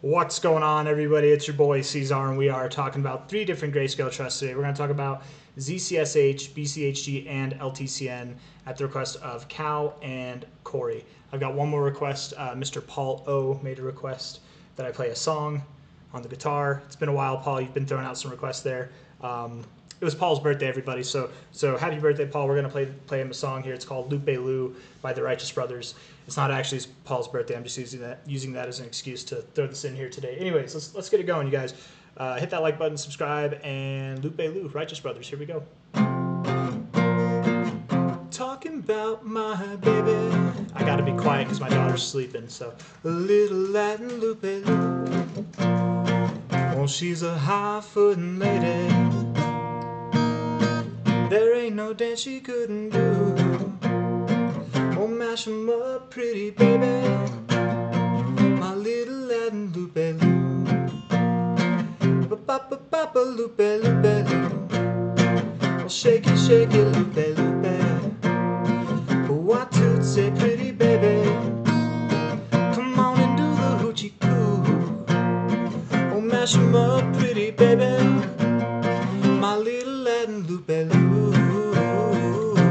What's going on, everybody? It's your boy C-Zar, and we are talking about 3 different Grayscale trusts today. We're going to talk about ZCSH, BCHG, and LTCN at the request of Cal and Corey. I've got one more request. Mr. Paul O made a request that I play a song on the guitar. It's been a while, Paul. You've been throwing out some requests there. It was Paul's birthday, everybody. So happy birthday, Paul. We're gonna play him a song here. It's called Lupe Lu by the Righteous Brothers. It's not actually Paul's birthday. I'm just using that as an excuse to throw this in here today. Anyways, let's get it going, you guys. Hit that like button, subscribe, and Lupe Lu, Righteous Brothers. Here we go. Talking about my baby. I gotta be quiet because my daughter's sleeping. So a little Latin Lupe Lu. Oh, she's a high-footin' lady. There ain't no dance she couldn't do. Oh, mash 'em up, pretty baby. My little Latin Lupe Lu. Ba-ba-ba-ba, Lupe, Lupe, Lu. Oh, shake it, Lupe, Lupe. Oh, I toot say, pretty baby. Come on and do the hoochie coo. Oh, mash 'em up, pretty baby. My little Latin Lupe Lu.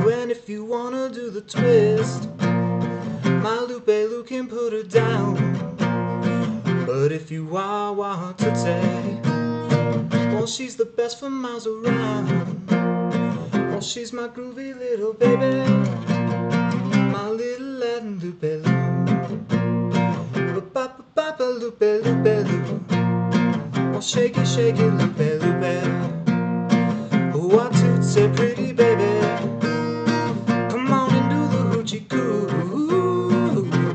And if you wanna do the twist, my Lupe Lu can put her down. But if you want to take, well, she's the best for miles around. Well, she's my groovy little baby, my little Latin Lupe Lu. Ba-ba-ba-ba, Lupe, Lupe, Lu. Well, shake it, Lupe, Lupe. Oh, I toot say, pretty baby. Come on and do the hoochie coo.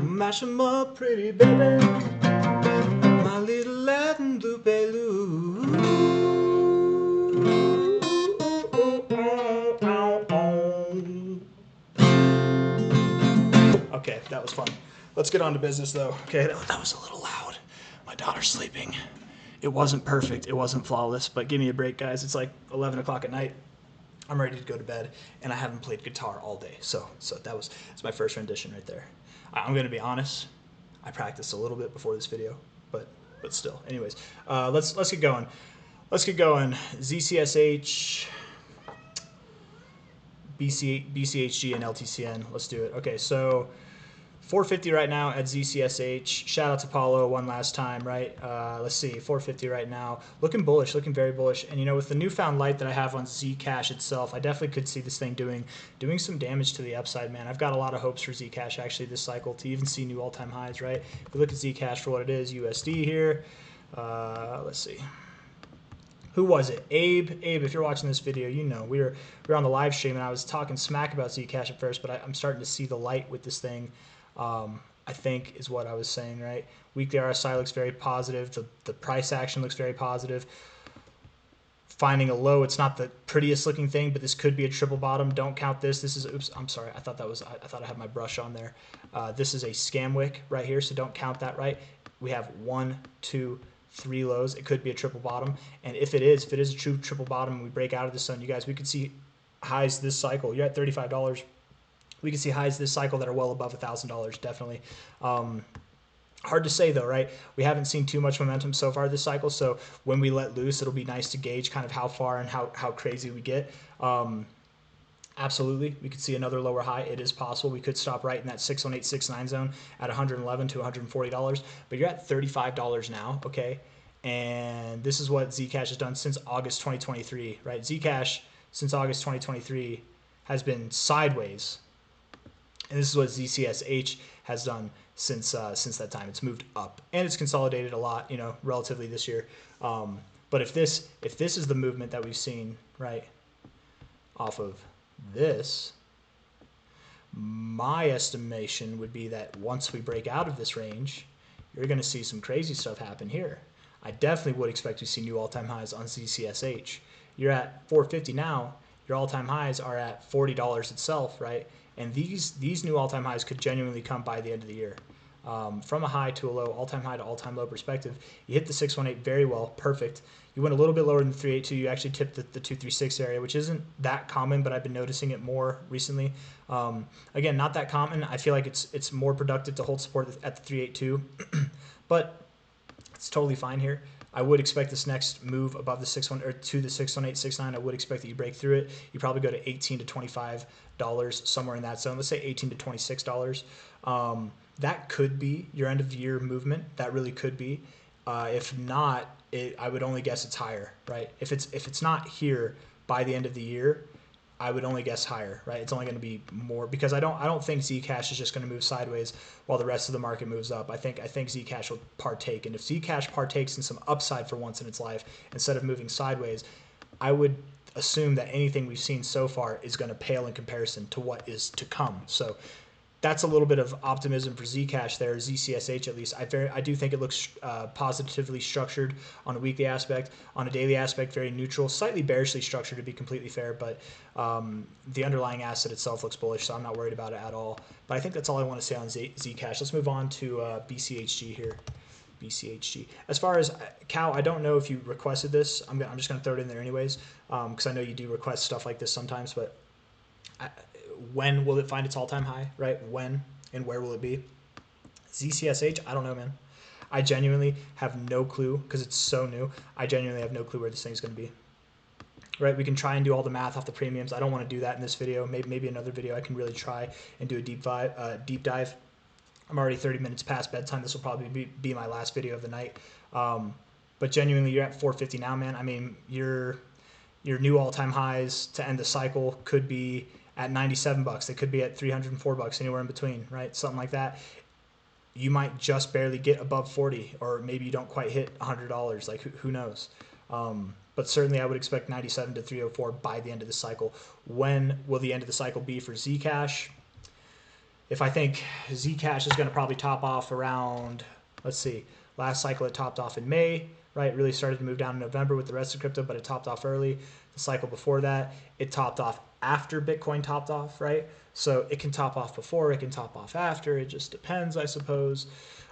Mash 'em up, pretty baby. My little Latin Lupe Lu. Okay, that was fun. Let's get on to business, though. Okay, that was a little loud. My daughter's sleeping. It wasn't perfect. It wasn't flawless, but give me a break, guys. It's like 11 o'clock at night. I'm ready to go to bed, and I haven't played guitar all day. So it's my first rendition right there. I'm going to be honest. I practiced a little bit before this video, but still. Anyways, let's get going. Let's get going. ZCSH, BCHG, and LTCN. Let's do it. Okay, so 450 right now at ZCSH. Shout out to Paulo one last time, right? Let's see, 450 right now. Looking bullish, looking very bullish. And, you know, with the newfound light that I have on Zcash itself, I definitely could see this thing doing some damage to the upside, man. I've got a lot of hopes for Zcash, actually, this cycle to even see new all-time highs, right? If we look at Zcash for what it is, USD here. Let's see. Who was it? Abe, if you're watching this video, you know, we were on the live stream, and I was talking smack about Zcash at first, but I'm starting to see the light with this thing. I think is what I was saying, right? Weekly RSI looks very positive. The price action looks very positive. Finding a low, it's not the prettiest looking thing, but this could be a triple bottom. Don't count this. This is, oops, I'm sorry. I thought I had my brush on there. This is a scam wick right here, so don't count that, right? We have 1, 2, 3 lows. It could be a triple bottom, and if it is a true triple bottom and we break out of this zone, you guys, we could see highs this cycle. You're at $35. We can see highs this cycle that are well above $1,000, definitely. Hard to say, though, right? We haven't seen too much momentum so far this cycle, so when we let loose, it'll be nice to gauge kind of how far and how crazy we get. Absolutely, we could see another lower high. It is possible. We could stop right in that 61869 zone at $111 to $140, but you're at $35 now, okay? And this is what Zcash has done since August 2023, right? Zcash, since August 2023, has been sideways. And this is what ZCSH has done since that time. It's moved up, and it's consolidated a lot, you know, relatively this year. But if this is the movement that we've seen, right, off of this, my estimation would be that once we break out of this range, you're going to see some crazy stuff happen here. I definitely would expect to see new all-time highs on ZCSH. You're at 450 now. Your all-time highs are at $40 itself, right? And these new all-time highs could genuinely come by the end of the year. From a high to a low, all-time high to all-time low perspective, you hit the 618 very well, perfect. You went a little bit lower than 382. You actually tipped the 236 area, which isn't that common, but I've been noticing it more recently. Again, not that common. I feel like it's more productive to hold support at the 382, but It's totally fine here. I would expect this next move above the 600 or to the 61869. I would expect that you break through it. You probably go to $18 to $25 somewhere in that zone. Let's say $18 to $26. That could be your end of the year movement. That really could be. If not, I would only guess it's higher, right? If it's not here by the end of the year, I would only guess higher, right? It's only going to be more because I don't think Zcash is just going to move sideways while the rest of the market moves up. I think Zcash will partake, and if Zcash partakes in some upside for once in its life instead of moving sideways, I would assume that anything we've seen so far is going to pale in comparison to what is to come. So that's a little bit of optimism for Zcash there, ZCSH at least. I do think it looks positively structured on a weekly aspect. On a daily aspect, very neutral, slightly bearishly structured to be completely fair, but the underlying asset itself looks bullish, so I'm not worried about it at all. But I think that's all I want to say on Zcash. Let's move on to BCHG here. BCHG. As far as Cal, I don't know if you requested this. I'm just going to throw it in there anyways, because I know you do request stuff like this sometimes, but when will it find its all-time high, right? When and where will it be? ZCSH, I don't know, man. I genuinely have no clue because it's so new. I genuinely have no clue where this thing's going to be, right? We can try and do all the math off the premiums. I don't want to do that in this video. Maybe another video I can really try and do a deep dive. I'm already 30 minutes past bedtime. This will probably be my last video of the night. But genuinely, you're at 450 now, man. I mean, your new all-time highs to end the cycle could be at 97 bucks. They could be at 304 bucks, anywhere in between, right? Something like that. You might just barely get above 40, or maybe you don't quite hit $100. Like, who knows? But certainly I would expect 97 to 304 by the end of the cycle. When will the end of the cycle be for Zcash? If I think Zcash is going to probably top off around, let's see, last cycle it topped off in May, right? It really started to move down in November with the rest of crypto, but it topped off early. The cycle before that, it topped off after Bitcoin topped off, right? So it can top off before, it can top off after. It just depends, I suppose.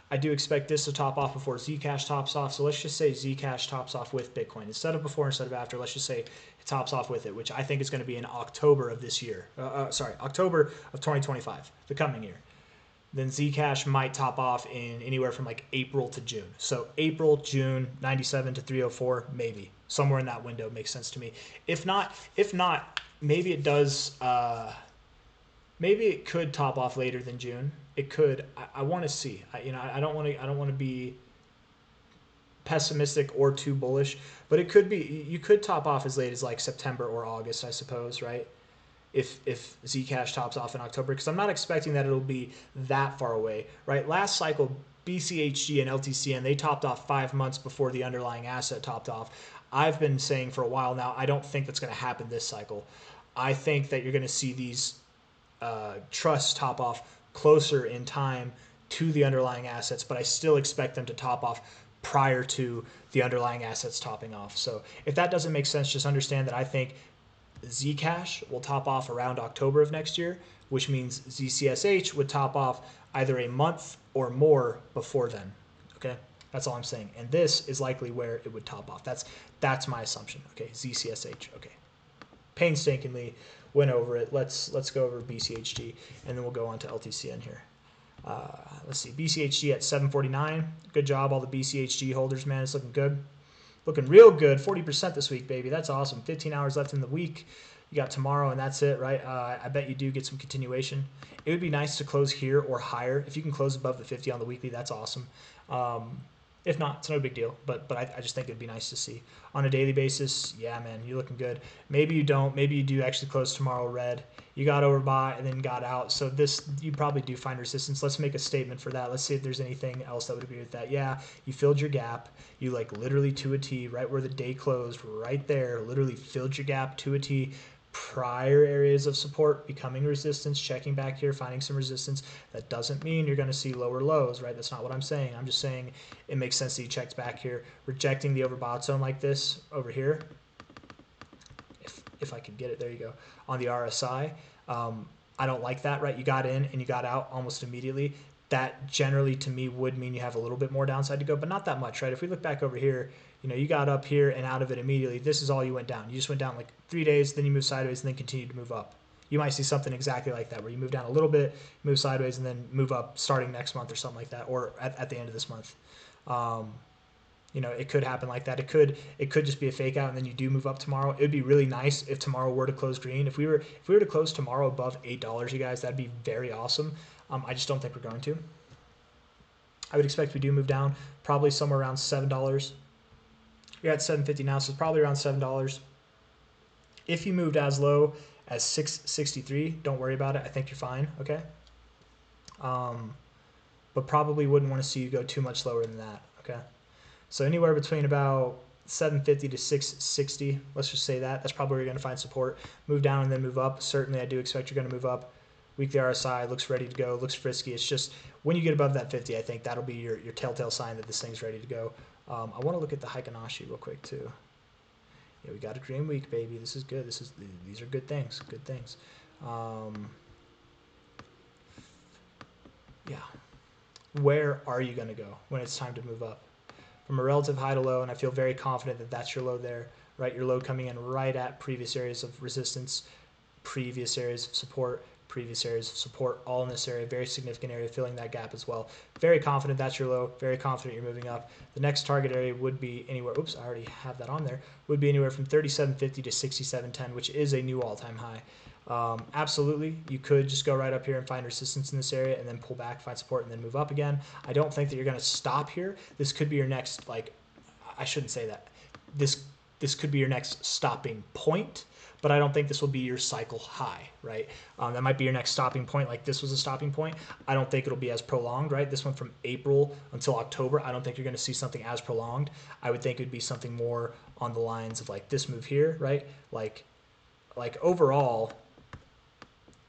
I do expect this to top off before Zcash tops off. So let's just say Zcash tops off with Bitcoin. Instead of before, instead of after, let's just say it tops off with it, which I think is going to be in October of this year. October of 2025, the coming year. Then Zcash might top off in anywhere from like April to June. So April, June, 97 to 304, maybe. Somewhere in that window makes sense to me. If not, maybe it does. Maybe it could top off later than June. It could. I want to see. I don't want to be pessimistic or too bullish, but it could be. You could top off as late as like September or August, I suppose, right? If Zcash tops off in October, because I'm not expecting that it'll be that far away, right? Last cycle, BCHG and LTCN, they topped off 5 months before the underlying asset topped off. I've been saying for a while now, I don't think that's going to happen this cycle. I think that you're going to see these trusts top off closer in time to the underlying assets, but I still expect them to top off prior to the underlying assets topping off. So if that doesn't make sense, just understand that I think Zcash will top off around October of next year, which means ZCSH would top off either a month or more before then. Okay, that's all I'm saying. And this is likely where it would top off. That's my assumption. Okay, ZCSH. Okay, painstakingly went over it. Let's go over BCHG, and then we'll go on to LTCN here. Let's see, BCHG at 749. Good job, all the BCHG holders, man. It's looking good. Looking real good. 40% this week, baby. That's awesome. 15 hours left in the week. You got tomorrow, and that's it, right? I bet you do get some continuation. It would be nice to close here or higher. If you can close above the 50 on the weekly, that's awesome. If not, it's no big deal, but I just think it'd be nice to see. On a daily basis, yeah, man, you're looking good. Maybe you don't. Maybe you do actually close tomorrow red. You got overbought and then got out. So this, you probably do find resistance. Let's make a statement for that. Let's see if there's anything else that would agree with that. Yeah, you filled your gap. You like literally to a T, right where the day closed, right there, literally filled your gap to a T. Prior areas of support becoming resistance, checking back here, finding some resistance. That doesn't mean you're going to see lower lows, right? That's not what I'm saying. I'm just saying it makes sense that you checked back here, rejecting the overbought zone like this over here. If I could get it, there you go. On the RSI, I don't like that, right? You got in and you got out almost immediately. That generally to me would mean you have a little bit more downside to go, but not that much, right? If we look back over here, you know, you got up here and out of it immediately. This is all you went down. You just went down like 3 days, then you move sideways and then continue to move up. You might see something exactly like that where you move down a little bit, move sideways, and then move up starting next month or something like that, or at the end of this month. You know, it could happen like that. It could just be a fake out, and then you do move up tomorrow. It would be really nice if tomorrow were to close green. If we were to close tomorrow above $8, you guys, that'd be very awesome. I just don't think we're going to. I would expect we do move down, probably somewhere around $7. You're at $7.50 now, so it's probably around $7. If you moved as low as $6.63, don't worry about it. I think you're fine. Okay. But probably wouldn't want to see you go too much lower than that. Okay. So anywhere between about $7.50 to $6.60, let's just say that. That's probably where you're going to find support. Move down and then move up. Certainly, I do expect you're going to move up. Weekly RSI looks ready to go, looks frisky. It's just when you get above that 50, I think that'll be your telltale sign that this thing's ready to go. I want to look at the Heikinashi real quick too. Yeah, we got a green week, baby. This is good. These are good things. Good things. Yeah. Where are you going to go when it's time to move up? From a relative high to low, and I feel very confident that that's your low there, right? Your low coming in right at previous areas of resistance, previous areas of support, previous areas of support, all in this area, very significant area, filling that gap as well. Very confident that's your low, very confident you're moving up. The next target area would be anywhere, oops, I already have that on there, would be anywhere from 37.50 to 67.10, which is a new all-time high. Absolutely, you could just go right up here and find resistance in this area and then pull back, find support, and then move up again. I don't think that you're going to stop here. This could be your next, like, I shouldn't say that. This could be your next stopping point, but I don't think this will be your cycle high, right? That might be your next stopping point, like this was a stopping point. I don't think it'll be as prolonged, right? This one from April until October, I don't think you're going to see something as prolonged. I would think it would be something more on the lines of like this move here, right? Like overall,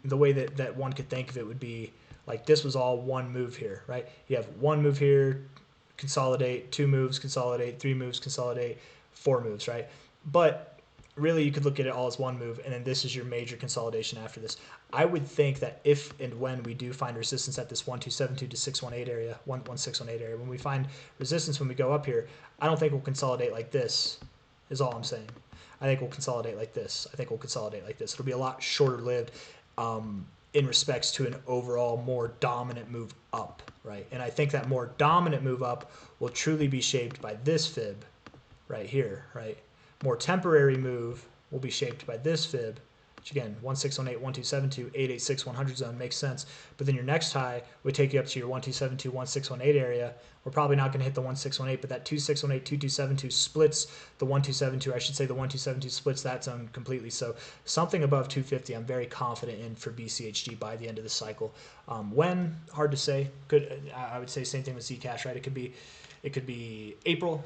the way that one could think of it would be like this was all one move here, right? You have one move here, consolidate, 2 moves, consolidate, 3 moves, consolidate, 4 moves, right? But really you could look at it all as one move, and then this is your major consolidation after this. I would think that if and when we do find resistance at this 1272 to 618 area, 1618 area, when we find resistance when we go up here, I don't think we'll consolidate like this, is all I'm saying. I think we'll consolidate like this. I think we'll consolidate like this. It'll be a lot shorter lived in respects to an overall more dominant move up, right? And I think that more dominant move up will truly be shaped by this fib right here, right? More temporary move will be shaped by this fib, which again, 1618, 1272, 886, 100 zone makes sense. But then your next high would take you up to your 1272, 1618 area. We're probably not going to hit the 1618, but that 2618, 2272 splits the 1272. I should say the 1272 splits that zone completely. So something above 250, I'm very confident in for BCHG by the end of the cycle. When, hard to say. I would say same thing with Zcash, right? It could be April,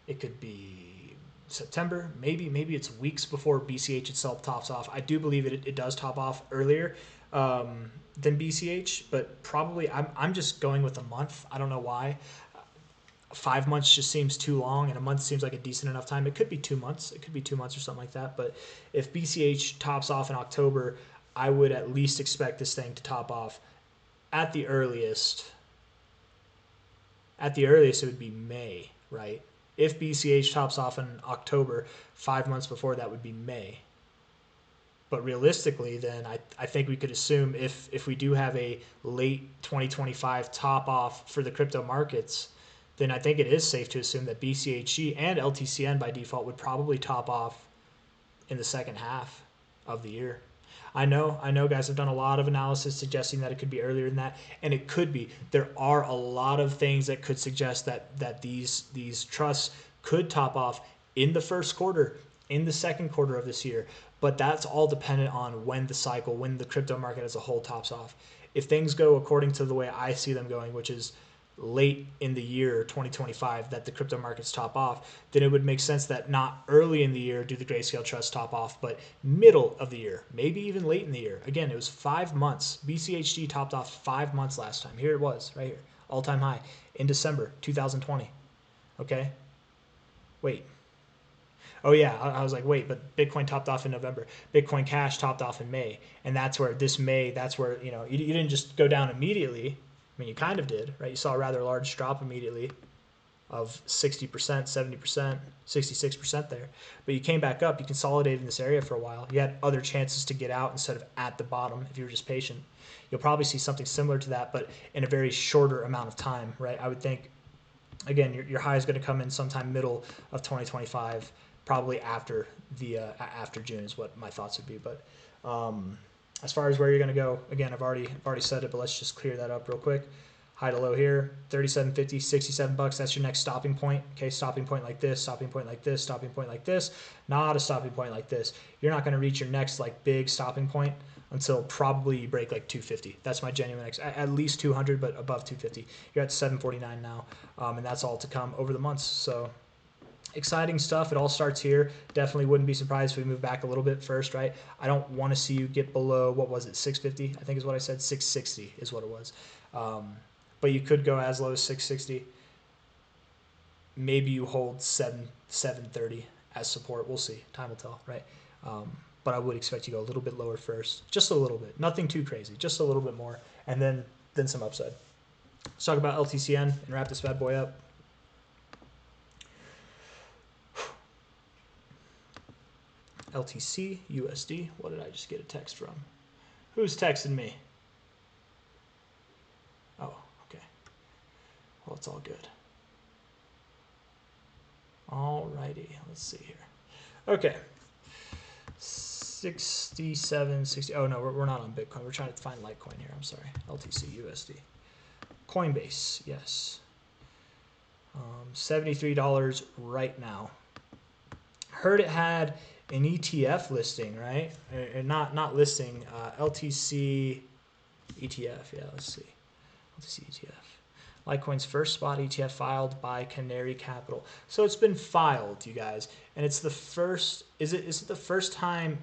it could be September, maybe it's weeks before BCH itself tops off. I do believe it does top off earlier than BCH, but probably I'm just going with a month. I don't know why. 5 months just seems too long, and a month seems like a decent enough time. It could be 2 months. It could be 2 months or something like that. But if BCH tops off in October, I would at least expect this thing to top off at the earliest. At the earliest, it would be May, right? If BCH tops off in October, 5 months before that would be May. But realistically, then I think we could assume if we do have a late 2025 top off for the crypto markets, then I think it is safe to assume that BCHG and LTCN by default would probably top off in the second half of the year. I know guys have done a lot of analysis suggesting that it could be earlier than that, and it could be. There are a lot of things that could suggest that these trusts could top off in the first quarter, in the second quarter of this year, but that's all dependent on when the crypto market as a whole tops off. If things go according to the way I see them going, which is late in the year 2025 that the crypto markets top off, then it would make sense that not early in the year do the Grayscale trusts top off, but middle of the year, maybe even late in the year. Again, it was 5 months. BCHG topped off 5 months last time. Here it was, right here, all-time high in December 2020. Okay? Wait. Oh yeah, I was like, wait, but Bitcoin topped off in November. Bitcoin Cash topped off in May, and that's where you didn't just go down immediately. I mean, you kind of did, right? You saw a rather large drop immediately of 60%, 70%, 66% there. But you came back up. You consolidated in this area for a while. You had other chances to get out instead of at the bottom if you were just patient. You'll probably see something similar to that, but in a very shorter amount of time, right? I would think again, your high is going to come in sometime middle of 2025, probably after the after June is what my thoughts would be. But as far as where you're going to go, again, I've already said it, but let's just clear that up real quick. High to low here, 37.50, 67 bucks. That's your next stopping point. Okay, stopping point like this, stopping point like this, stopping point like this. Not a stopping point like this. You're not going to reach your next like big stopping point until probably you break like 250. That's my genuine at least 200, but above 250. You're at 749 now, and that's all to come over the months. So exciting stuff. It all starts here. Definitely wouldn't be surprised if we move back a little bit first, right? I don't want to see you get below, what was it, 650? I think is what I said. 660 is what it was. But you could go as low as 660. Maybe you hold 730 as support. We'll see. Time will tell, right? But I would expect you to go a little bit lower first, just a little bit. Nothing too crazy, just a little bit more, and then some upside. Let's talk about LTCN and wrap this bad boy up. LTC USD. What did I just get a text from? Who's texting me? Oh, okay. Well, it's all good. Alrighty, let's see here. Okay. 67, 60. Oh, no, we're not on Bitcoin. We're trying to find Litecoin here. I'm sorry. LTC USD. Coinbase, yes. $73 right now. Heard it had an ETF listing, right? Not listing. LTC ETF. Yeah, let's see. LTC ETF. Litecoin's first spot ETF filed by Canary Capital. So it's been filed, you guys, and it's the first. Is it the first time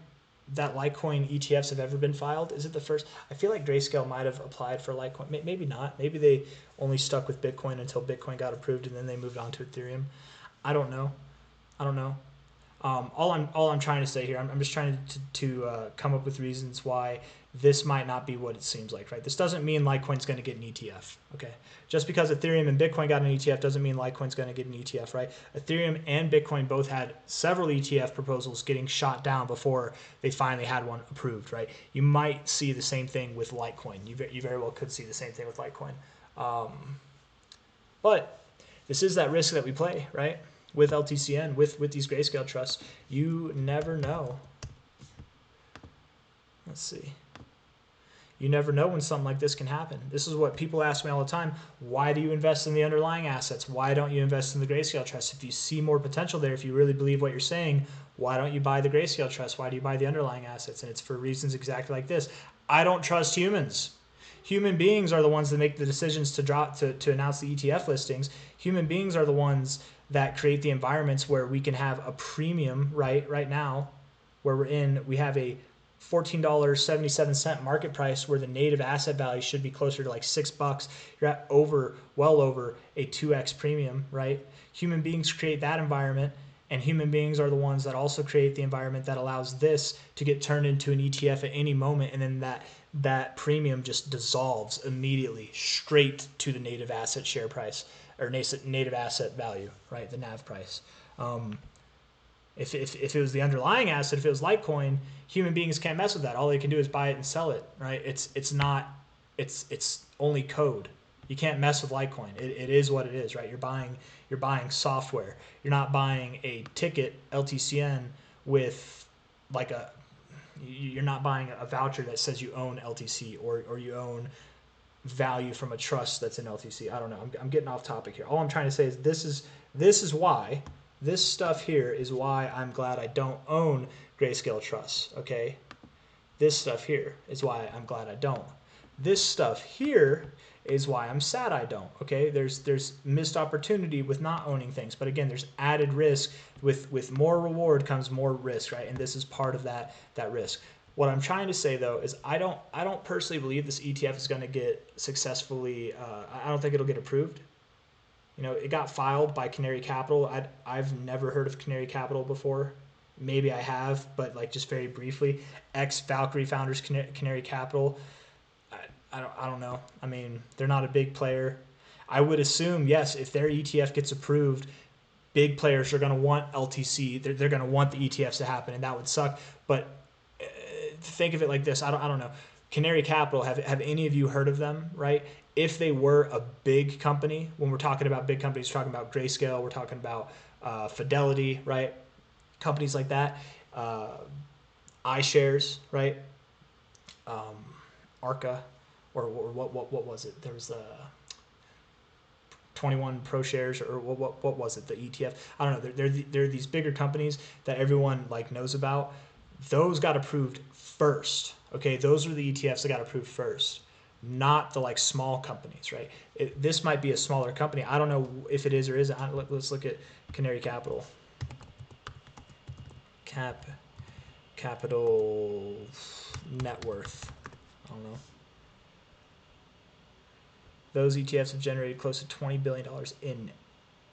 that Litecoin ETFs have ever been filed? Is it the first? I feel like Grayscale might have applied for Litecoin. Maybe not. Maybe they only stuck with Bitcoin until Bitcoin got approved, and then they moved on to Ethereum. I don't know. All I'm trying to say here, I'm just trying to come up with reasons why this might not be what it seems like, right? This doesn't mean Litecoin's going to get an ETF, okay? Just because Ethereum and Bitcoin got an ETF doesn't mean Litecoin's going to get an ETF, right? Ethereum and Bitcoin both had several ETF proposals getting shot down before they finally had one approved, right? You might see the same thing with Litecoin. You very well could see the same thing with Litecoin. But this is that risk that we play, right? With LTCN, with these Grayscale trusts. You never know. Let's see. You never know when something like this can happen. This is what people ask me all the time. Why do you invest in the underlying assets? Why don't you invest in the Grayscale trust? If you see more potential there, if you really believe what you're saying, why don't you buy the Grayscale trust? Why do you buy the underlying assets? And it's for reasons exactly like this. I don't trust humans. Human beings are the ones that make the decisions to announce the ETF listings. Human beings are the ones that create the environments where we can have a premium right now, where we have a $14.77 market price where the native asset value should be closer to like $6. You're at well over a 2x premium, right? Human beings create that environment, and human beings are the ones that also create the environment that allows this to get turned into an ETF at any moment, and then that premium just dissolves immediately straight to the native asset share price or native asset value, right? The NAV price. If it was the underlying asset, if it was Litecoin, human beings can't mess with that. All they can do is buy it and sell it, right? It's only code. You can't mess with Litecoin. It is what it is, right? You're buying software. You're not buying a ticket LTCN with like you're not buying a voucher that says you own LTC or you own value from a trust that's in LTC. I don't know. I'm getting off topic here. All I'm trying to say is this is why. This stuff here is why I'm glad I don't own Grayscale trusts, okay? This stuff here is why I'm glad I don't. This stuff here is why I'm sad I don't, okay? There's missed opportunity with not owning things, but again, there's added risk. With more reward comes more risk, right? And this is part of that risk. What I'm trying to say though is I don't personally believe this ETF is going to get successfully. I don't think it'll get approved. You know, it got filed by Canary Capital. I've never heard of Canary Capital before. Maybe I have, but like just very briefly. Ex-Valkyrie founders, Canary Capital. I don't know. I mean, they're not a big player. I would assume, yes, if their ETF gets approved, big players are going to want LTC. They're going to want the ETFs to happen, and that would suck. But think of it like this. I don't know. Canary Capital, have any of you heard of them, right? if they were a big company, when we're talking about big companies, we're talking about Grayscale, we're talking about Fidelity, right? Companies like that, iShares, right? Arca, or what was it? There was 21 Pro Shares, or what was it? The ETF? I don't know. They're these bigger companies that everyone like knows about. Those got approved first. Okay, those are the ETFs that got approved first, not the like small companies, right? This might be a smaller company. I don't know if it is or isn't. Let's look at Canary Capital. Capital net worth. I don't know. Those ETFs have generated close to $20 billion in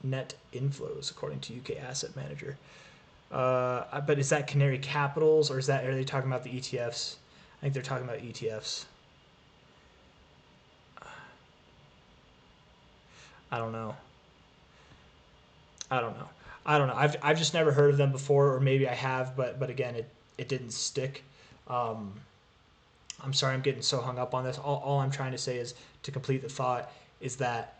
net inflows, according to UK Asset Manager. But is that Canary Capitals, or are they talking about the ETFs? I think they're talking about ETFs. I don't know. I've just never heard of them before, or maybe I have, but again, it didn't stick. I'm sorry I'm getting so hung up on this. All I'm trying to say is, to complete the thought, is that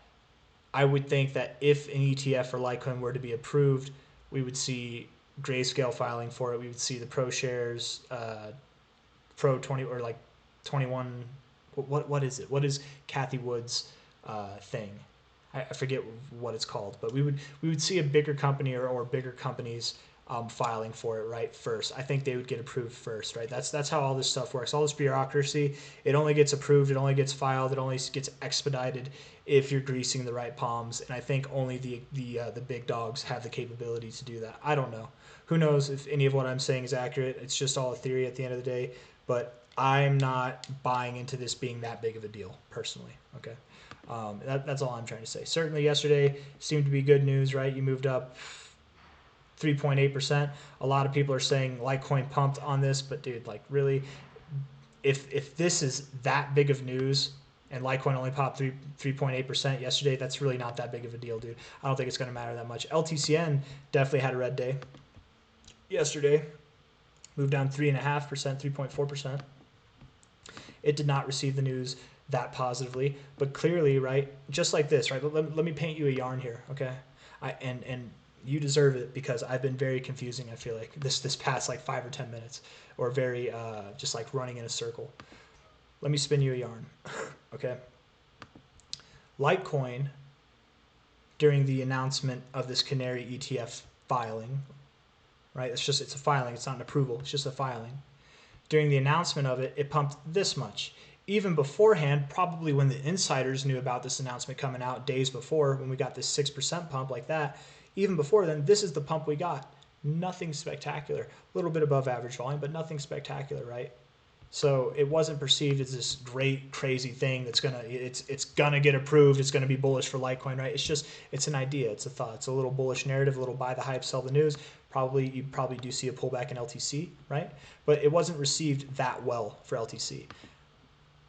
I would think that if an ETF or Litecoin were to be approved, we would see Grayscale filing for it. We would see the Pro Shares, Pro 20, or like 21. What is it? What is Kathy Wood's thing? I forget what it's called, but we would see a bigger company or bigger companies filing for it, right, first. I think they would get approved first, right? That's how all this stuff works. All this bureaucracy, it only gets approved, it only gets filed, it only gets expedited if you're greasing the right palms. And I think only the big dogs have the capability to do that. I don't know. Who knows if any of what I'm saying is accurate? It's just all a theory at the end of the day. But I'm not buying into this being that big of a deal, personally. Okay. That's all I'm trying to say. Certainly yesterday seemed to be good news, right? You moved up 3.8%. A lot of people are saying Litecoin pumped on this, but dude, like really, if this is that big of news and Litecoin only popped 3.8% yesterday, that's really not that big of a deal, dude. I don't think it's going to matter that much. LTCN definitely had a red day yesterday. Moved down 3.5%, 3.4%. It did not receive the news that positively, but clearly, right, just like this, right? Let me paint you a yarn here, okay? And you deserve it, because I've been very confusing, I feel like, this past like 5 or 10 minutes, or very just like running in a circle. Let me spin you a yarn, okay? Litecoin, during the announcement of this Canary ETF filing, right? It's a filing, it's not an approval, it's just a filing. During the announcement of it, it pumped this much. Even beforehand, probably when the insiders knew about this announcement coming out days before, when we got this 6% pump like that, even before then, this is the pump we got. Nothing spectacular. A little bit above average volume, but nothing spectacular, right? So it wasn't perceived as this great, crazy thing that's it's gonna get approved, it's gonna be bullish for Litecoin, right? It's an idea, it's a thought, it's a little bullish narrative, a little buy the hype, sell the news. You probably do see a pullback in LTC, right? But it wasn't received that well for LTC.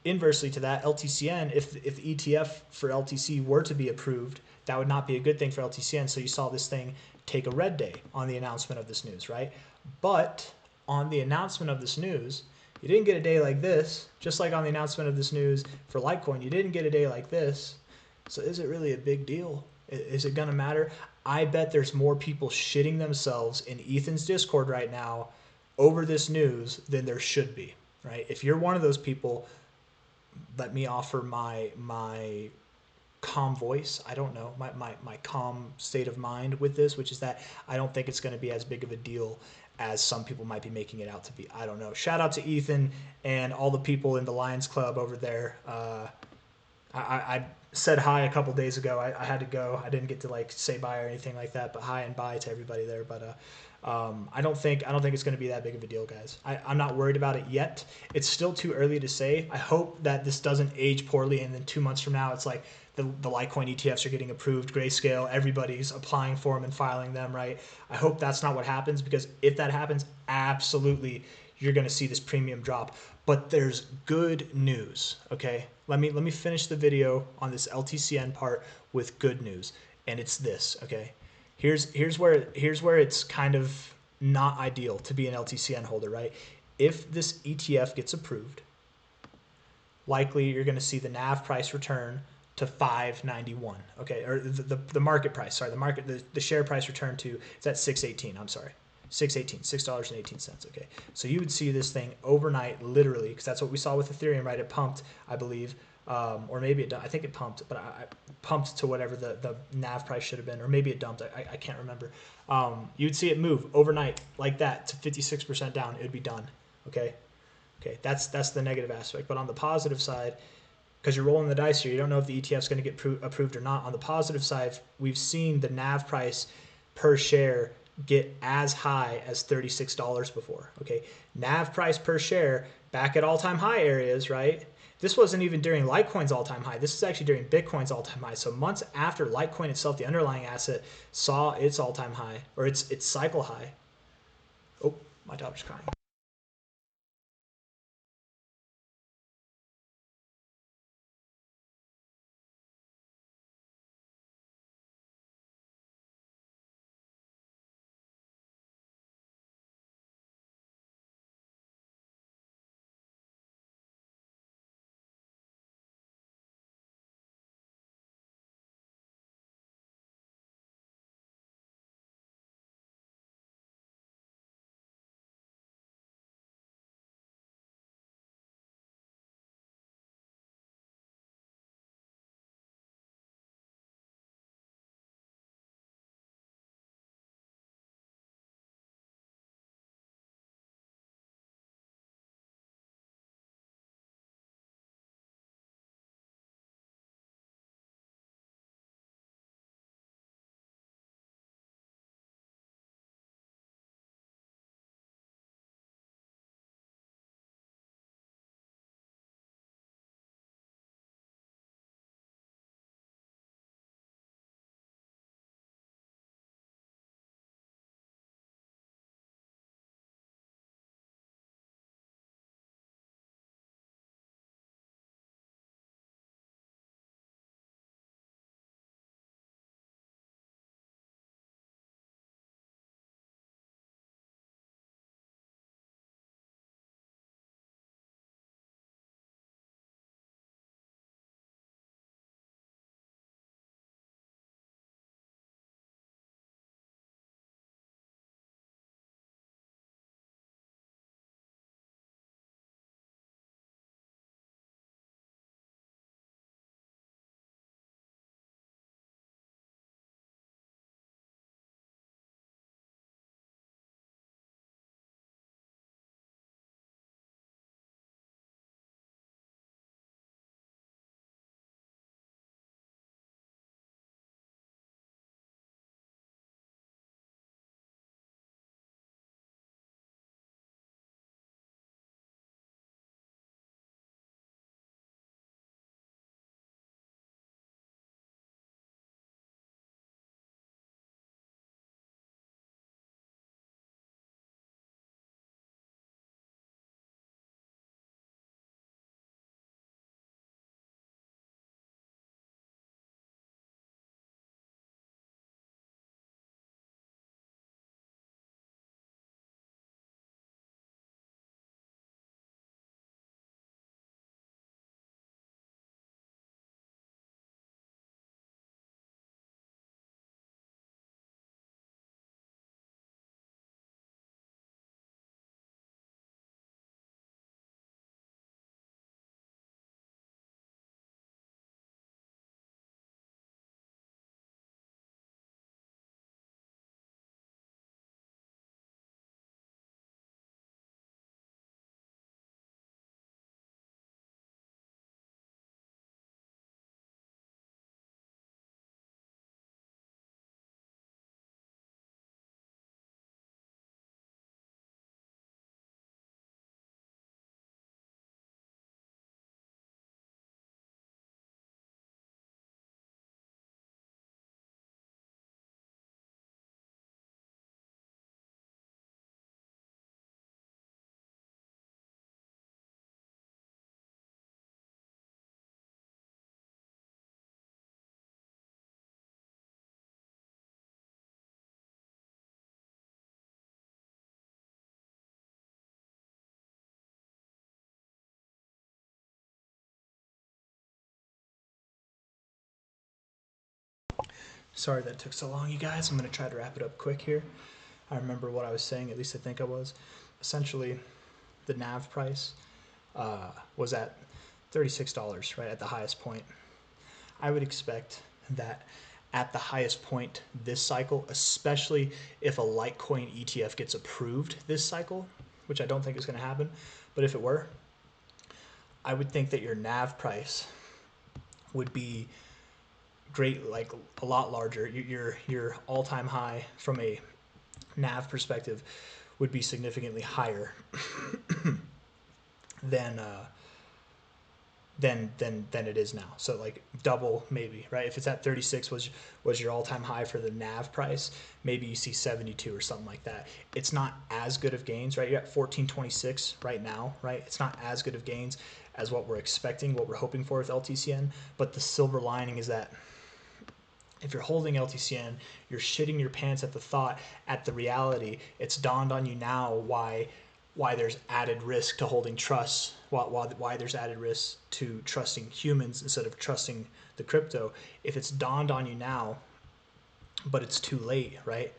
Inversely to that, LTCN, if the ETF for LTC were to be approved, that would not be a good thing for LTCN. So you saw this thing take a red day on the announcement of this news, right? But on the announcement of this news, you didn't get a day like this. Just like on the announcement of this news for Litecoin, you didn't get a day like this. So is it really a big deal? Is it going to matter? I bet there's more people shitting themselves in Ethan's Discord right now over this news than there should be, right? If you're one of those people, let me offer my calm voice. I don't know, my calm state of mind with this, which is that I don't think it's going to be as big of a deal as some people might be making it out to be. I don't know. Shout out to Ethan and all the people in the Lions Club over there. I said hi a couple days ago. I had to go. I didn't get to like say bye or anything like that, but hi and bye to everybody there. But I don't think it's going to be that big of a deal, guys. I'm not worried about it yet. It's still too early to say. I hope that this doesn't age poorly, and then 2 months from now, it's like the Litecoin ETFs are getting approved, Grayscale, everybody's applying for them and filing them, right? I hope that's not what happens, because if that happens, absolutely, you're going to see this premium drop. But there's good news, okay? Let me finish the video on this LTCN part with good news, and it's this, okay? Here's where it's kind of not ideal to be an LTCN holder, right? If this ETF gets approved, likely you're going to see the NAV price return to 591. Okay, or the market price. Sorry, the share price return to, it's at 618. I'm sorry. $6.18. Okay, so you would see this thing overnight, literally, because that's what we saw with Ethereum, right? It pumped, I believe, or maybe I think it pumped, but I pumped to whatever the NAV price should have been, or maybe it dumped. I can't remember. You'd see it move overnight like that to 56% down. It would be done. Okay, that's the negative aspect. But on the positive side, because you're rolling the dice here, you don't know if the ETF is going to get approved or not. On the positive side, we've seen the NAV price per share get as high as $36 before. Okay, NAV price per share back at all-time high areas, right? This wasn't even during Litecoin's all-time high. This is actually during Bitcoin's all-time high. So months after Litecoin itself, the underlying asset, saw its all-time high, or its cycle high. Oh, my daughter's crying. Sorry that took so long, you guys. I'm going to try to wrap it up quick here. I remember what I was saying, at least I think I was. Essentially, the NAV price was at $36, right, at the highest point. I would expect that at the highest point this cycle, especially if a Litecoin ETF gets approved this cycle, which I don't think is going to happen, but if it were, I would think that your NAV price would be great, like a lot larger. Your all-time high from a NAV perspective would be significantly higher than it is now. So like double maybe, right? If it's at 36 was your all-time high for the NAV price, maybe you see 72 or something like that. It's not as good of gains, right? You're at 1426 right now, right? It's not as good of gains as what we're expecting, what we're hoping for with LTCN, but the silver lining is that if you're holding LTCN, you're shitting your pants at the thought, at the reality. It's dawned on you now why there's added risk to holding trust, why there's added risk to trusting humans instead of trusting the crypto. If it's dawned on you now, but it's too late, right?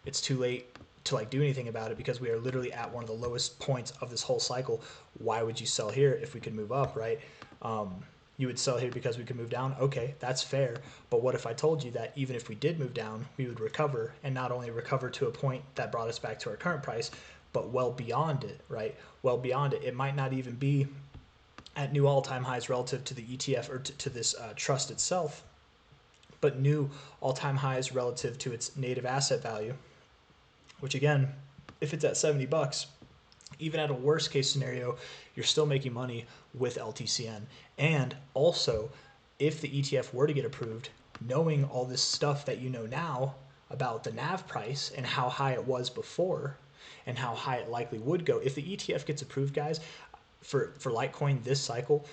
It's too late to like do anything about it because we are literally at one of the lowest points of this whole cycle. Why would you sell here if we could move up, right? You would sell here because we could move down. Okay, that's fair. But what if I told you that even if we did move down, we would recover, and not only recover to a point that brought us back to our current price, but well beyond it, right? Well beyond it. It might not even be at new all-time highs relative to the ETF or to this trust itself, but new all-time highs relative to its native asset value, which again, if it's at 70 bucks, even at a worst case scenario, you're still making money with LTCN. And also, if the ETF were to get approved, knowing all this stuff that you know now about the NAV price and how high it was before and how high it likely would go, if the ETF gets approved, guys, for Litecoin this cycle,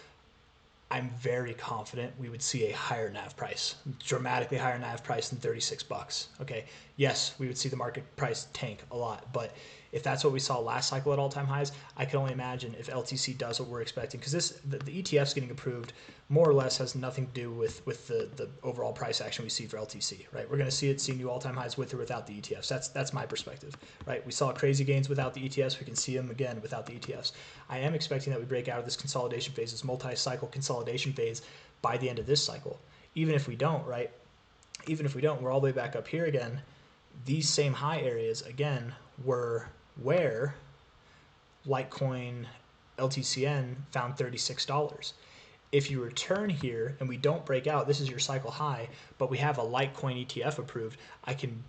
I'm very confident we would see a higher NAV price, dramatically higher NAV price than 36 bucks. Okay, yes, we would see the market price tank a lot, but if that's what we saw last cycle at all-time highs, I can only imagine if LTC does what we're expecting, because the ETF's getting approved more or less has nothing to do with the overall price action we see for LTC, right? We're going to see new all-time highs with or without the ETFs. That's my perspective, right? We saw crazy gains without the ETFs. We can see them again without the ETFs. I am expecting that we break out of this consolidation phase, this multi-cycle consolidation phase by the end of this cycle. Even if we don't, right? Even if we don't, we're all the way back up here again. These same high areas, again, were where Litecoin LTCN found $36. If you return here and we don't break out, this is your cycle high, but we have a Litecoin ETF approved, I can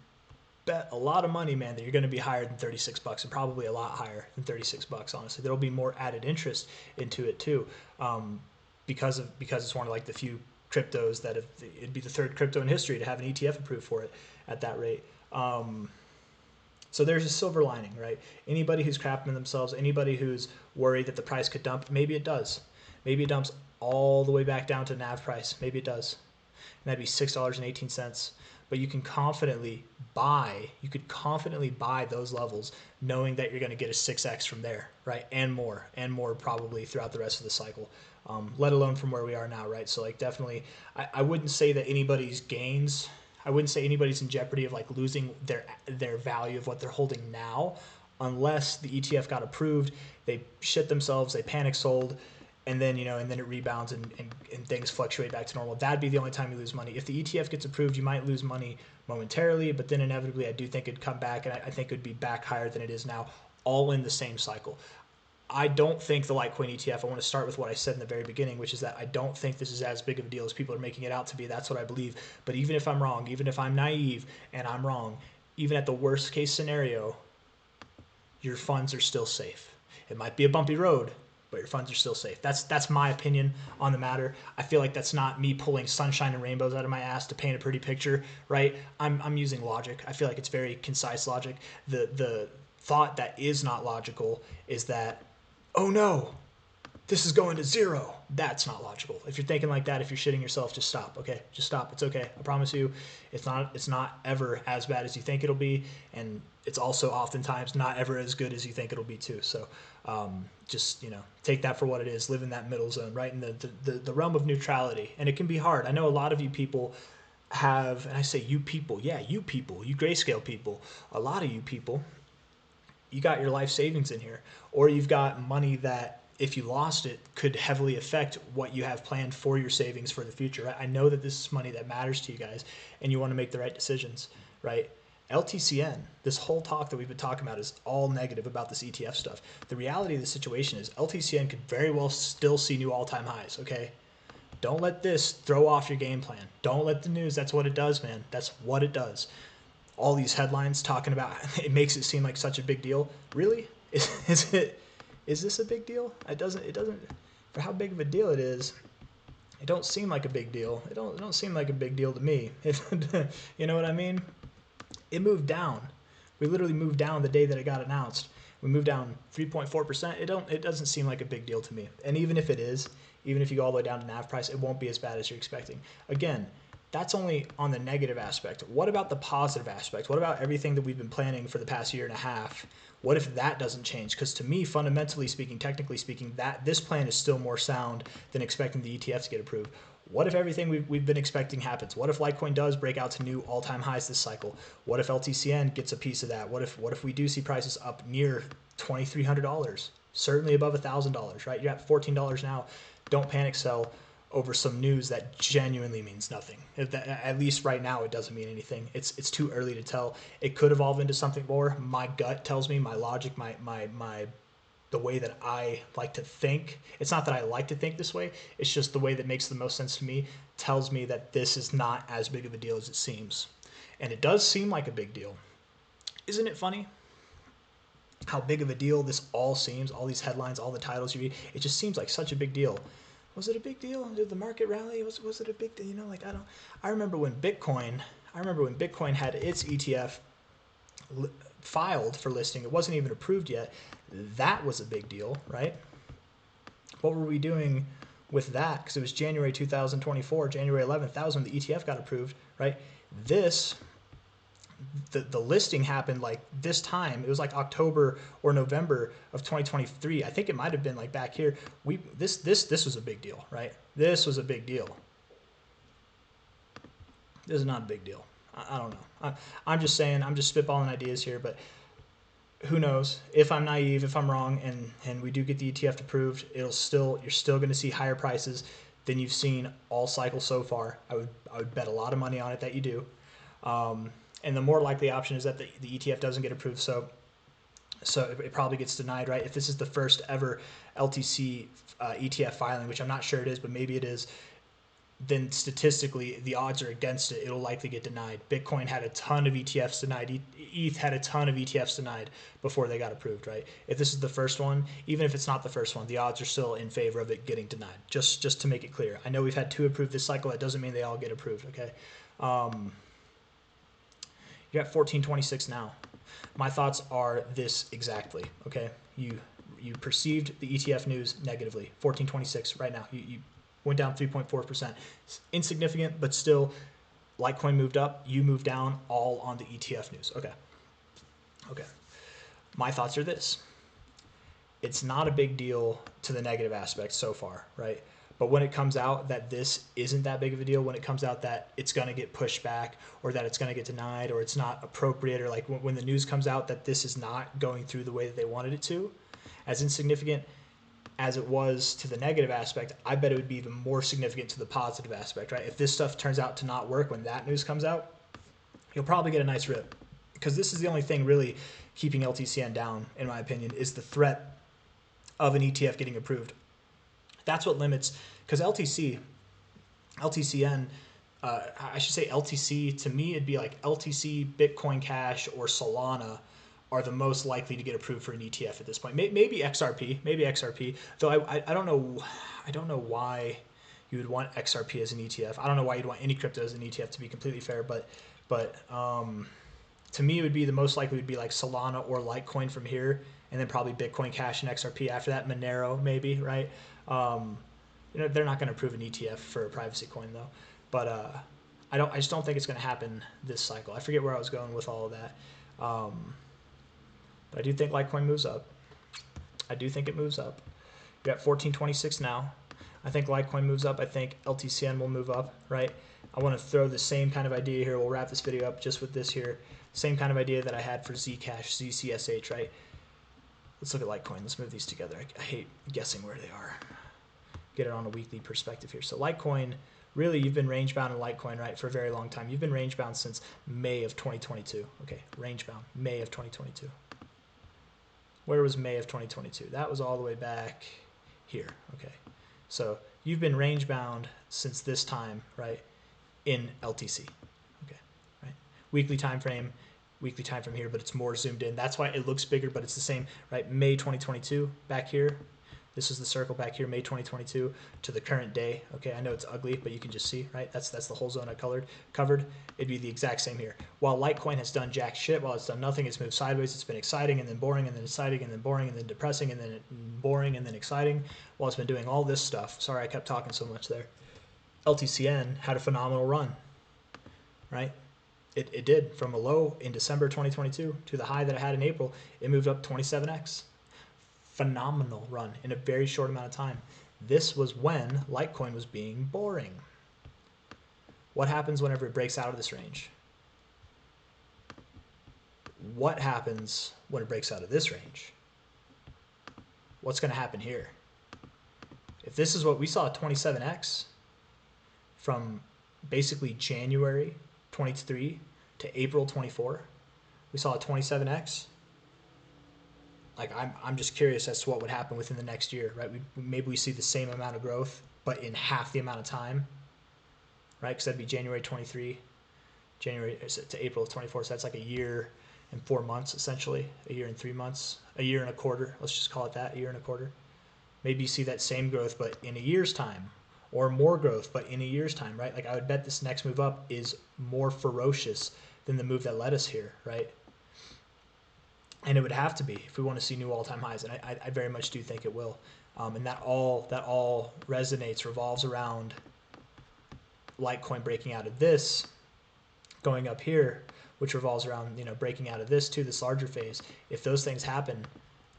bet a lot of money, man, that you're going to be higher than 36 bucks, and probably a lot higher than 36 bucks, honestly. There'll be more added interest into it too, because it's one of like the few cryptos that it'd be the third crypto in history to have an ETF approved for it at that rate. So there's a silver lining, right? Anybody who's crapping themselves, anybody who's worried that the price could dump, maybe it does. Maybe it dumps all the way back down to NAV price. Maybe it does. And that'd be $6.18. But you can confidently buy, those levels knowing that you're going to get a 6x from there, right? And more probably throughout the rest of the cycle, let alone from where we are now, right? So like definitely, I wouldn't say that anybody's gains, I wouldn't say anybody's in jeopardy of like losing their value of what they're holding now, unless the ETF got approved, they shit themselves, they panic sold, and then it rebounds and things fluctuate back to normal. That'd be the only time you lose money. If the ETF gets approved, you might lose money momentarily, but then inevitably I do think it'd come back, and I think it'd be back higher than it is now, all in the same cycle. I don't think the Litecoin ETF, I want to start with what I said in the very beginning, which is that I don't think this is as big of a deal as people are making it out to be. That's what I believe. But even if I'm wrong, even if I'm naive and I'm wrong, even at the worst case scenario, your funds are still safe. It might be a bumpy road, but your funds are still safe. That's my opinion on the matter. I feel like that's not me pulling sunshine and rainbows out of my ass to paint a pretty picture, right? I'm using logic. I feel like it's very concise logic. The thought that is not logical is that, oh no, this is going to zero. That's not logical. If you're thinking like that, if you're shitting yourself, just stop, okay? Just stop. It's okay. I promise you, it's not ever as bad as you think it'll be, and it's also oftentimes not ever as good as you think it'll be too. So just, take that for what it is. Live in that middle zone, right in the realm of neutrality. And it can be hard. I know a lot of you people have, and I say you people, yeah, you people, you Grayscale people, a lot of you people, you got your life savings in here, or you've got money that if you lost it could heavily affect what you have planned for your savings for the future. Right? I know that this is money that matters to you guys and you want to make the right decisions, right? LTCN, this whole talk that we've been talking about is all negative about this ETF stuff. The reality of the situation is LTCN could very well still see new all-time highs, okay? Don't let this throw off your game plan. Don't let the news, that's what it does, man. That's what it does. All these headlines talking about it makes it seem like such a big deal. Really? Is this a big deal? It doesn't for how big of a deal it is, it don't seem like a big deal. It don't seem like a big deal to me. You know what I mean? It moved down. We literally moved down the day that it got announced. We moved down 3.4%. It doesn't seem like a big deal to me. And even if it is, even if you go all the way down to NAV price, it won't be as bad as you're expecting. Again, that's only on the negative aspect. What about the positive aspect? What about everything that we've been planning for the past year and a half? What if that doesn't change? Because to me, fundamentally speaking, technically speaking, that this plan is still more sound than expecting the ETF to get approved. What if everything we've been expecting happens? What if Litecoin does break out to new all-time highs this cycle? What if LTCN gets a piece of that? What if we do see prices up near $2,300? Certainly above $1,000, right? You're at $14 now. Don't panic sell over some news that genuinely means nothing. At least right now, it doesn't mean anything. It's too early to tell. It could evolve into something more. My gut tells me, my logic, the way that I like to think. It's not that I like to think this way. It's just the way that makes the most sense to me. Tells me that this is not as big of a deal as it seems, and it does seem like a big deal. Isn't it funny how big of a deal this all seems? All these headlines, all the titles you read, it just seems like such a big deal. Was it a big deal? Did the market rally? Was it a big deal? You know, like I remember when Bitcoin had its ETF filed for listing. It wasn't even approved yet. That was a big deal, right? What were we doing with that? Because it was January 2024, January 11th. That was when the ETF got approved, right? The listing happened like this time. It was like October or November of 2023. I think it might have been like back here. This was a big deal, right? This was a big deal. This is not a big deal. I don't know. I'm just saying. I'm just spitballing ideas here, but who knows? If I'm naive, if I'm wrong, and we do get the ETF approved, you're still going to see higher prices than you've seen all cycle so far. I would bet a lot of money on it that you do. And the more likely option is that the ETF doesn't get approved, so it probably gets denied, right? If this is the first ever LTC ETF filing, which I'm not sure it is, but maybe it is, then statistically the odds are against it. It'll likely get denied. Bitcoin had a ton of ETFs denied. ETH had a ton of ETFs denied before they got approved, right? If this is the first one, even if it's not the first one, the odds are still in favor of it getting denied. Just to make it clear. I know we've had 2 approved this cycle. That doesn't mean they all get approved, okay? You're at 1426 now. My thoughts are this exactly, okay? You perceived the ETF news negatively. 1426 right now. You went down 3.4%. Insignificant, but still, Litecoin moved up. You moved down, all on the ETF news. Okay. My thoughts are this. It's not a big deal to the negative aspect so far, right? But when it comes out that this isn't that big of a deal, when it comes out that it's going to get pushed back or that it's going to get denied or it's not appropriate, or like when the news comes out that this is not going through the way that they wanted it to, as insignificant as it was to the negative aspect, I bet it would be even more significant to the positive aspect, right? If this stuff turns out to not work when that news comes out, you'll probably get a nice rip. Because this is the only thing really keeping LTCN down, in my opinion, is the threat of an ETF getting approved. That's what limits, because LTCN, I should say LTC, to me it'd be like LTC, Bitcoin Cash, or Solana are the most likely to get approved for an ETF at this point. Maybe XRP, though I don't know why you would want XRP as an ETF. I don't know why you'd want any crypto as an ETF, to be completely fair, but to me it would be the most likely would be like Solana or Litecoin from here, and then probably Bitcoin Cash and XRP after that. Monero maybe, right? They're not going to approve an ETF for a privacy coin though, but I just don't think it's going to happen this cycle. I forget where I was going with all of that, but I do think Litecoin moves up. I do think it moves up. You're at 1426 now. I think Litecoin moves up. I think LTCN will move up, right? I want to throw the same kind of idea here. We'll wrap this video up just with this here. Same kind of idea that I had for Zcash, ZCSH, right? Let's look at Litecoin. Let's move these together. I hate guessing where they are. Get it on a weekly perspective here. So Litecoin, really, you've been range bound in Litecoin, right, for a very long time. You've been range bound since May of 2022. Okay, range bound, May of 2022. Where was May of 2022? That was all the way back here. Okay, so you've been range bound since this time, right, in LTC. Okay, right, weekly time frame here, but it's more zoomed in. That's why it looks bigger, but it's the same, right? May 2022 back here. This is the circle back here, May 2022 to the current day. Okay, I know it's ugly, but you can just see, right? That's the whole zone I covered. It'd be the exact same here. While Litecoin has done jack shit, while it's done nothing, it's moved sideways. It's been exciting and then boring and then exciting and then boring and then depressing and then boring and then exciting. While it's been doing all this stuff. Sorry, I kept talking so much there. LTCN had a phenomenal run, right? It did. From a low in December 2022 to the high that it had in April, it moved up 27x. Phenomenal run in a very short amount of time. This was when Litecoin was being boring. What happens whenever it breaks out of this range? What happens when it breaks out of this range? What's going to happen here? If this is what we saw, 27x from basically January 23 to April 24, we saw a 27x. Like I'm just curious as to what would happen within the next year, right? Maybe we see the same amount of growth, but in half the amount of time, right? Because that'd be January 23, January to April of 24. So that's like a year and 4 months, essentially, a year and 3 months, a year and a quarter. Let's just call it that, a year and a quarter. Maybe you see that same growth, but in a year's time, or more growth, but in a year's time, right? Like I would bet this next move up is more ferocious than the move that led us here, right? And it would have to be if we want to see new all-time highs, and I very much do think it will. And that all revolves around Litecoin breaking out of this, going up here, which revolves around breaking out of this to this larger phase. If those things happen,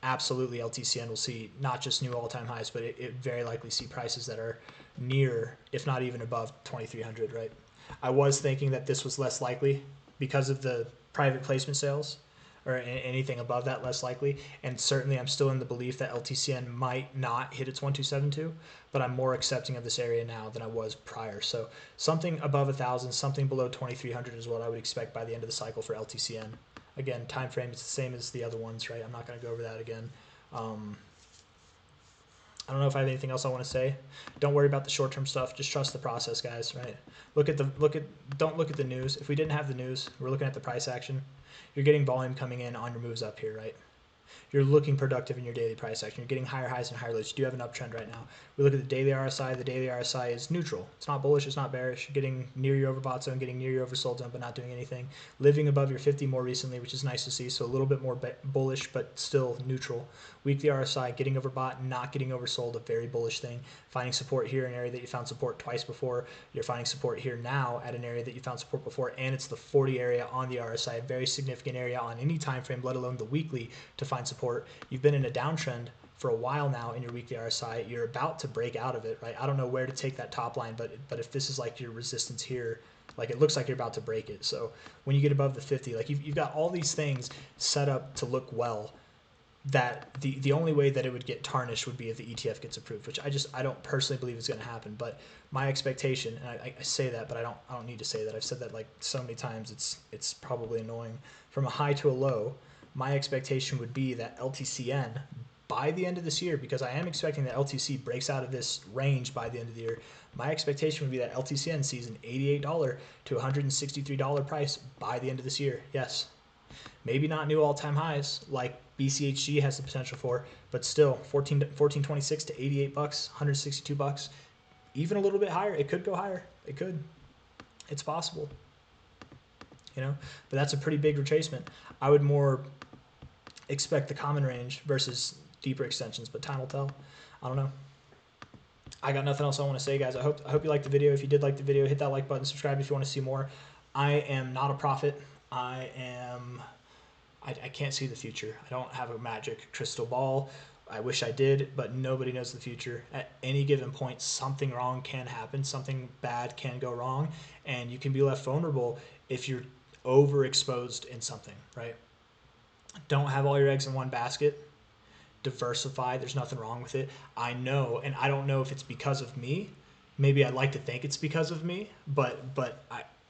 absolutely LTCN will see not just new all-time highs, but it very likely see prices that are near, if not even above 2,300. Right? I was thinking that this was less likely because of the private placement sales, or anything above that less likely, and certainly I'm still in the belief that LTCN might not hit its 1272, but I'm more accepting of this area now than I was prior. So something above 1,000, something below 2,300 is what I would expect by the end of the cycle for LTCN. Again, time frame is the same as the other ones, right? I'm not going to go over that again. I don't know if I have anything else I want to say. Don't worry about the short-term stuff. Just trust the process, guys, right? Don't look at the news. If we didn't have the news, we're looking at the price action. You're getting volume coming in on your moves up here, right? You're looking productive in your daily price action. You're getting higher highs and higher lows. You do have an uptrend right now. We look at the daily RSI. The daily RSI is neutral. It's not bullish. It's not bearish. You're getting near your overbought zone, getting near your oversold zone, but not doing anything. Living above your 50 more recently, which is nice to see. So a little bit more bullish, but still neutral. Weekly RSI, getting overbought, not getting oversold, a very bullish thing. Finding support here, an area that you found support twice before. You're finding support here now at an area that you found support before, and it's the 40 area on the RSI, a very significant area on any time frame, let alone the weekly, to find support. You've been in a downtrend for a while now in your weekly RSI. You're about to break out of it, right? I don't know where to take that top line, but if this is like your resistance here, like it looks like you're about to break it. So when you get above the 50, like you've got all these things set up to look well, that the only way that it would get tarnished would be if the ETF gets approved, which I don't personally believe is going to happen. But my expectation, and I say that, but I don't need to say that. I've said that like so many times, it's probably annoying. From a high to a low, my expectation would be that LTCN by the end of this year, because I am expecting that LTC breaks out of this range by the end of the year, my expectation would be that LTCN sees an $88 to $163 price by the end of this year. Yes. Maybe not new all-time highs like BCHG has the potential for, but still 14.26 to $88, $162, even a little bit higher. It could go higher. It could. It's possible. But that's a pretty big retracement. I would more expect the common range versus deeper extensions, but time will tell. I don't know. I got nothing else I want to say, guys. I hope you liked the video. If you did like the video, hit that like button, subscribe if you want to see more. I am not a prophet. I can't see the future. I don't have a magic crystal ball. I wish I did, but nobody knows the future. At any given point, something wrong can happen, something bad can go wrong, and you can be left vulnerable if you're overexposed in something, right? Don't have all your eggs in one basket. Diversify. There's nothing wrong with it. I know, and I don't know if it's because of me. Maybe I'd like to think it's because of me, but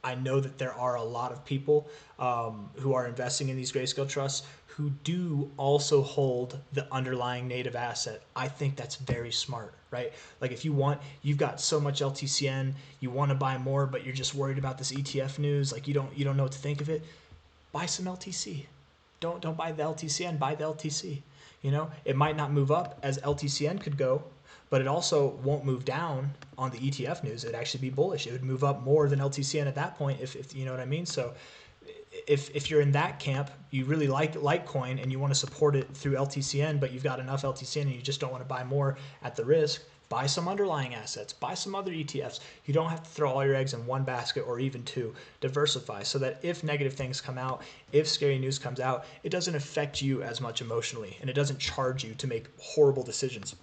I know that there are a lot of people who are investing in these Grayscale trusts who do also hold the underlying native asset. I think that's very smart, right? Like if you've got so much LTCN, you want to buy more, but you're just worried about this ETF news, like you don't know what to think of it. Buy some LTC. Don't buy the LTCN, buy the LTC. You know, it might not move up as LTCN could go, but it also won't move down on the ETF news. It'd actually be bullish. It would move up more than LTCN at that point, if you know what I mean. So if you're in that camp, you really like Litecoin and you want to support it through LTCN, but you've got enough LTCN and you just don't want to buy more at the risk, buy some underlying assets, buy some other ETFs. You don't have to throw all your eggs in one basket or even two. Diversify so that if negative things come out, if scary news comes out, it doesn't affect you as much emotionally and it doesn't charge you to make horrible decisions.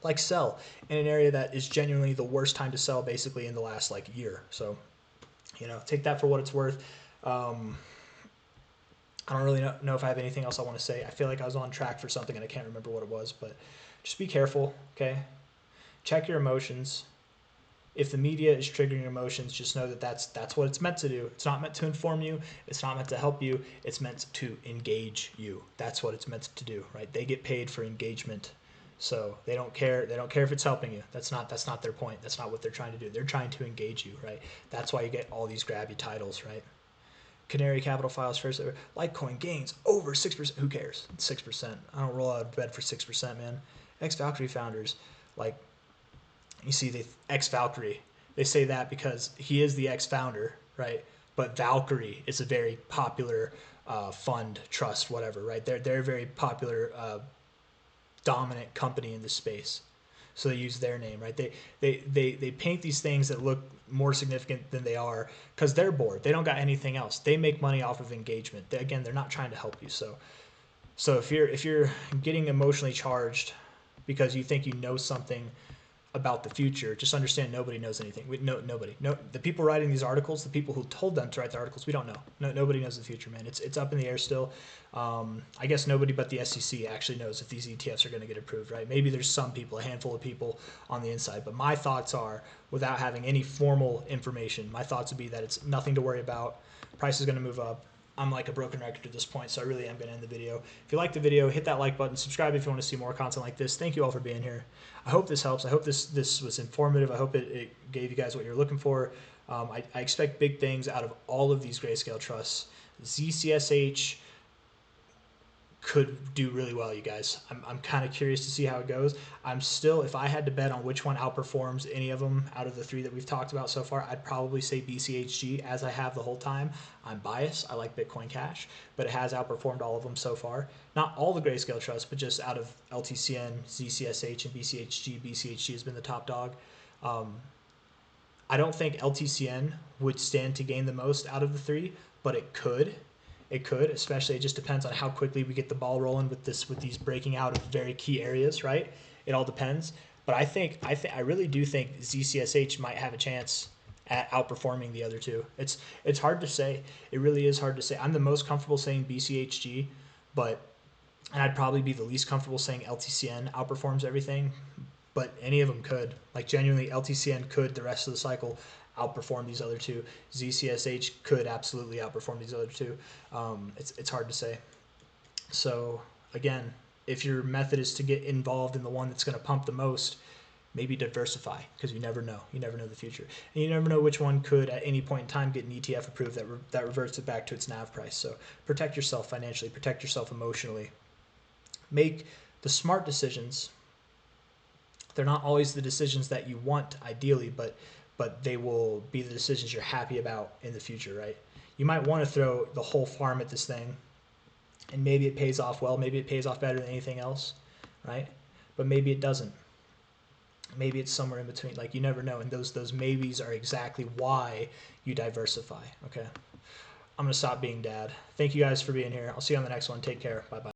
Like sell in an area that is genuinely the worst time to sell basically in the last like year. So, you know, take that for what it's worth. I don't really know if I have anything else I want to say. I feel like I was on track for something and I can't remember what it was, but just be careful, okay? Check your emotions. If the media is triggering your emotions, just know that that's what it's meant to do. It's not meant to inform you. It's not meant to help you. It's meant to engage you. That's what it's meant to do, right? They get paid for engagement. So they don't care. They don't care if it's helping you. That's not their point. That's not what they're trying to do. They're trying to engage you, right? That's why you get all these grabby titles, right? Canary Capital files first. Litecoin gains over 6%. Who cares? It's 6%. I don't roll out of bed for 6%, man. Ex-Valkyrie founders, like, you see the ex-Valkyrie. They say that because he is the ex-founder, right? But Valkyrie is a very popular fund, trust, whatever, right? They're a very popular, dominant company in this space. So they use their name, right? They paint these things that look more significant than they are because they're bored. They don't got anything else. They make money off of engagement. Again, they're not trying to help you. So if you're getting emotionally charged because you think you know something about the future, just understand nobody knows anything. Nobody. The people writing these articles, the people who told them to write the articles, we don't know. Nobody knows the future, man. It's up in the air still. I guess nobody but the SEC actually knows if these ETFs are going to get approved, right? Maybe there's some people, a handful of people on the inside. But my thoughts are, without having any formal information, my thoughts would be that it's nothing to worry about. Price is going to move up. I'm like a broken record at this point, so I really am going to end the video. If you like the video, hit that like button, subscribe if you want to see more content like this. Thank you all for being here. I hope this helps. I hope this was informative. I hope it gave you guys what you're looking for. I expect big things out of all of these Grayscale trusts. ZCSH could do really well, you guys. I'm kind of curious to see how it goes. I'm still, if I had to bet on which one outperforms any of them out of the three that we've talked about so far, I'd probably say BCHG, as I have the whole time. I'm biased. I like Bitcoin Cash, but it has outperformed all of them so far. Not all the Grayscale trusts, but just out of LTCN, ZCSH, and BCHG, BCHG has been the top dog. I don't think LTCN would stand to gain the most out of the three, but it could. It could, especially it just depends on how quickly we get the ball rolling with these breaking out of very key areas, right? It all depends. But I really do think ZCSH might have a chance at outperforming the other two. It's hard to say. It really is hard to say. I'm the most comfortable saying BCHG, and I'd probably be the least comfortable saying LTCN outperforms everything. But any of them could. Like genuinely, LTCN could the rest of the cycle outperform these other two. ZCSH could absolutely outperform these other two. It's hard to say. So again, if your method is to get involved in the one that's going to pump the most, maybe diversify, because you never know. You never know the future, and you never know which one could at any point in time get an ETF approved that reverts it back to its NAV price. So protect yourself financially, protect yourself emotionally. Make the smart decisions. They're not always the decisions that you want ideally, but they will be the decisions you're happy about in the future, right? You might want to throw the whole farm at this thing, and maybe it pays off well, maybe it pays off better than anything else, right? But maybe it doesn't. Maybe it's somewhere in between. Like, you never know, and those maybes are exactly why you diversify, okay? I'm going to stop being dad. Thank you guys for being here. I'll see you on the next one. Take care. Bye-bye.